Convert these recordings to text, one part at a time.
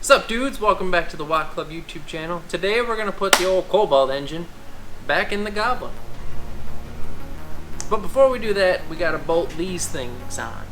What's up, dudes? Welcome back to the Watt Club YouTube channel. Today we're going to put the old Cobalt engine back in the Goblin. But before we do that, we got to bolt these things on.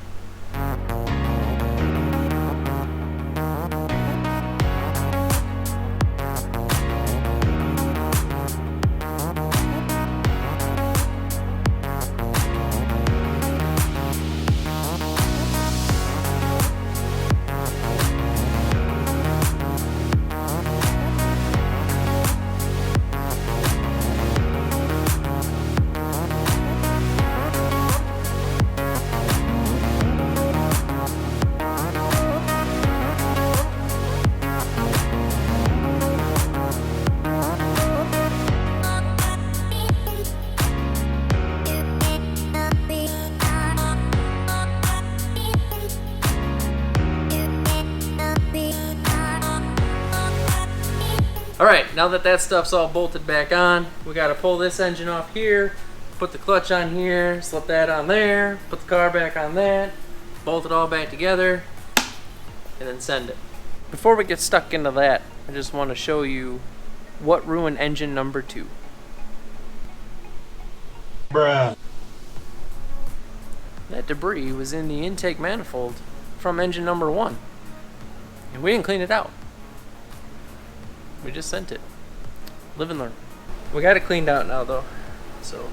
Alright, now that stuff's all bolted back on, we gotta pull this engine off here, put the clutch on here, slip that on there, put the car back on that, bolt it all back together, and then send it. Before we get stuck into that, I just want to show you what ruined engine number 2. Bruh. That debris was in the intake manifold from engine number 1, and we didn't clean it out. We just sent it. Live and learn. We got it cleaned out now though, so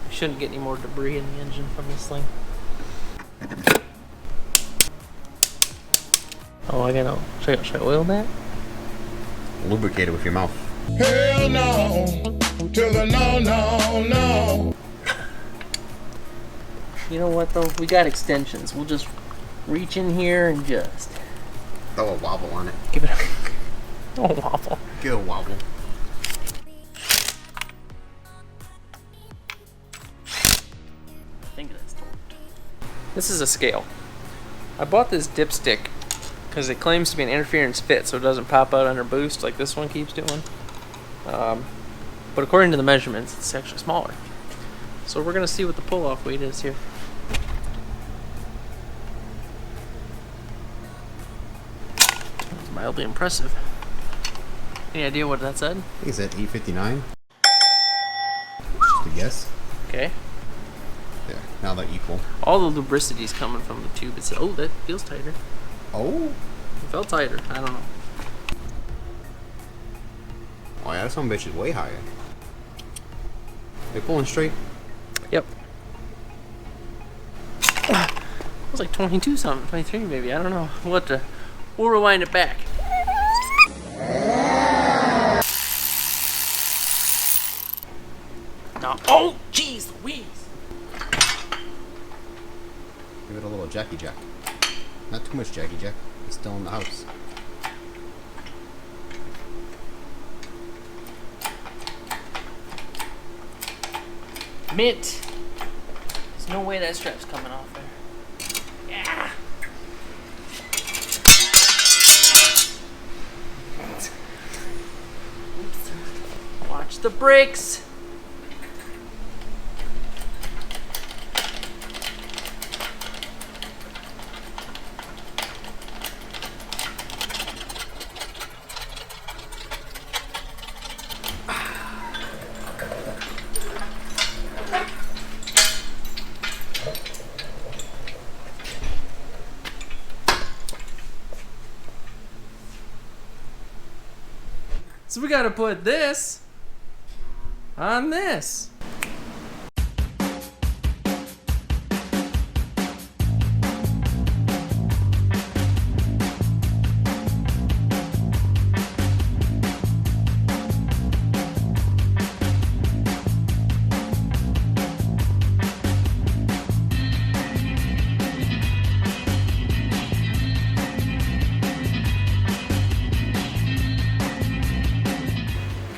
we shouldn't get any more debris in the engine from this thing. Oh, I gotta, should I oil that? Lubricate it with your mouth. Hell no, to the no. You know what though? We got extensions. We'll just reach in here and just Throw a wobble on it. give it a wobble. Get a wobble. I think that's torqued. This is a scale. I bought this dipstick because it claims to be an interference fit, so it doesn't pop out under boost like this one keeps doing. But according to the measurements, it's actually smaller. So we're gonna see what the pull-off weight is here. It's mildly impressive. Any idea what that said? I think it's at 859. Just a guess. Okay. There. Now they're equal. All the lubricity's coming from the tube. It's, oh, that feels tighter. Oh. It felt tighter. I don't know. Oh yeah, that son of a bitch is way higher. They're pulling straight. Yep. It was like 22 something, 23 maybe. I don't know. We'll rewind it back. No. Oh, jeez Louise. Give it a little Jackie Jack. Not too much Jackie Jack. It's still in the house. Mint. There's no way that strap's coming off there. Yeah. Oops. Watch the brakes. So we gotta put this on this.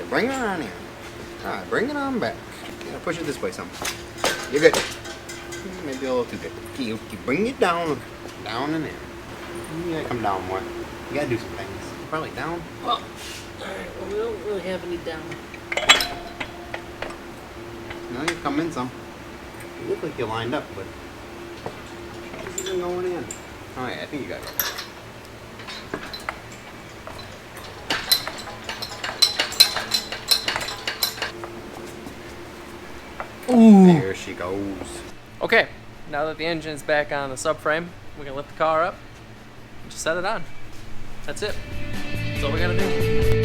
Bring it on here. Alright, bring it on back. Yeah, push it this way some. You're good. Maybe a little too good. You bring it down. Down in there. You gotta come down more. You gotta do some things. Probably down. Well, alright, well, we don't really have any down. No, you come in some. You look like you're lined up, but this isn't going in. Alright, I think you got it. she goes. Okay, now that the engine is back on the subframe, we can lift the car up and just set it on. That's it. That's all we gotta do.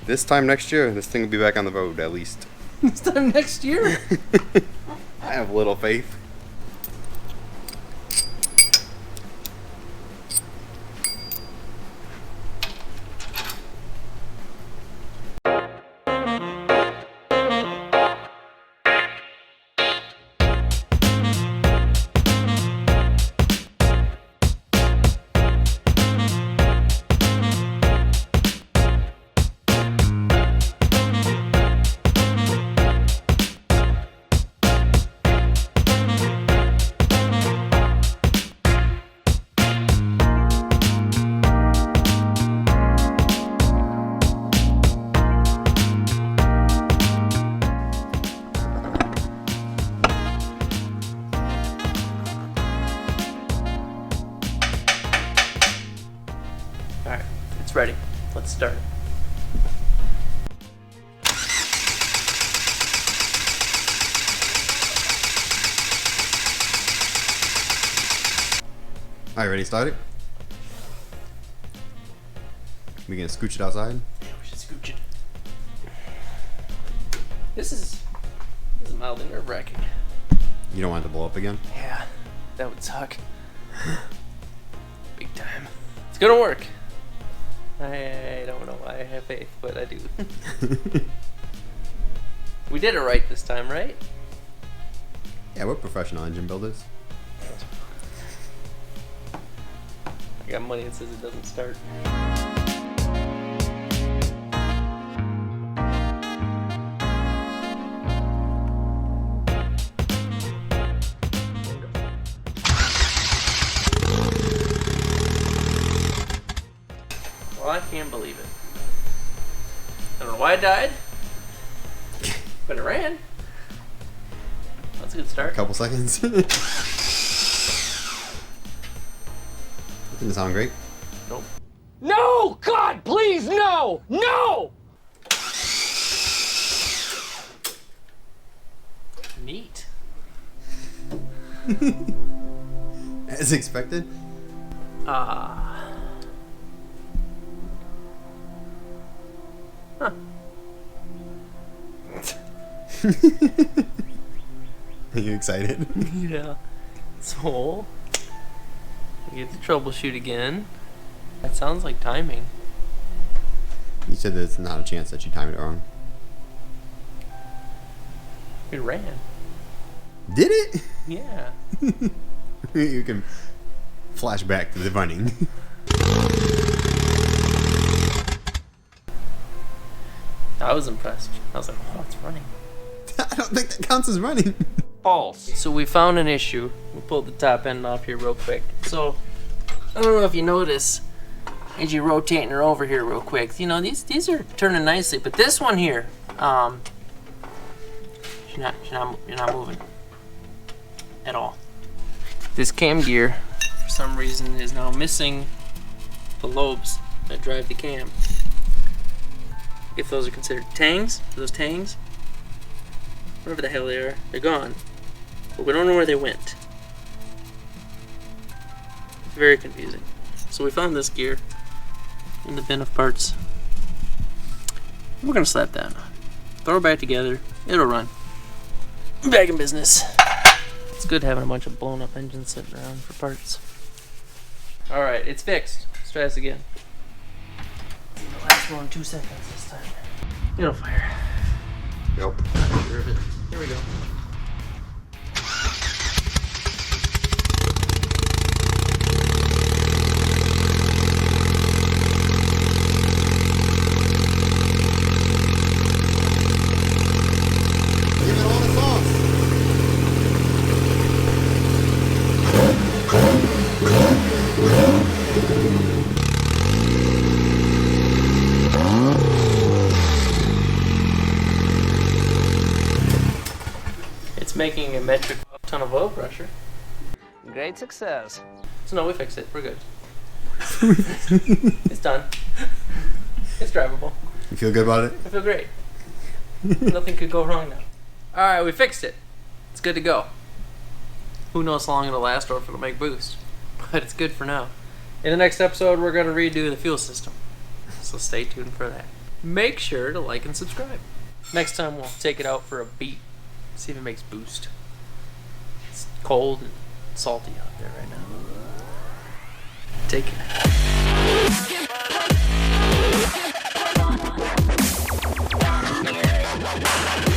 This time next year, this thing will be back on the road at least. This time next year? I have little faith. Alright, it's ready. Let's start. Alright, ready to start it? We gonna scooch it outside? Yeah, we should scooch it. This is mildly nerve-wracking. You don't want it to blow up again? Yeah, that would suck. Big time. It's gonna work. I don't know why I have faith, but I do. We did it right this time, right? Yeah, we're professional engine builders. I got money that says it doesn't start. Well, I can't believe it. I don't know why I died, but it ran. That's a good start. A couple seconds. Didn't sound great. Nope. No! God, please, no! No! Neat. As expected. Huh. Are you excited? Yeah. So, we get to troubleshoot again. That sounds like timing. You said there's not a chance that you timed it wrong. It ran. Did it? Yeah. You can flash back to the running. I was impressed. I was like, oh, it's running. I don't think that counts as running. False. So we found an issue. We'll pull the top end off here real quick. So, I don't know if you notice, as you're rotating her over here real quick, you know, these are turning nicely, but this one here, she's not moving at all. This cam gear, for some reason, is now missing the lobes that drive the cam. If those are considered tangs, those tangs, whatever the hell they are, they're gone. But we don't know where they went. Very confusing. So we found this gear in the bin of parts We're gonna slap that on. Throw it back together. It'll run. Back in business. It's good having a bunch of blown up engines sitting around for parts. Alright, it's fixed. Let's try this again. It'll last more than 2 seconds this time. It'll fire. Nope. I'm sure of it. Here we go. Give it all the sauce. It's making a metric ton of oil pressure. Great success. So no, we fixed it. We're good. It's done. It's drivable. You feel good about it? I feel great. Nothing could go wrong now. Alright, we fixed it. It's good to go. Who knows how long it'll last or if it'll make boost. But it's good for now. In the next episode, we're going to redo the fuel system. So stay tuned for that. Make sure to like and subscribe. Next time we'll take it out for a beat. See if it makes boost. It's cold and salty out there right now. Take care.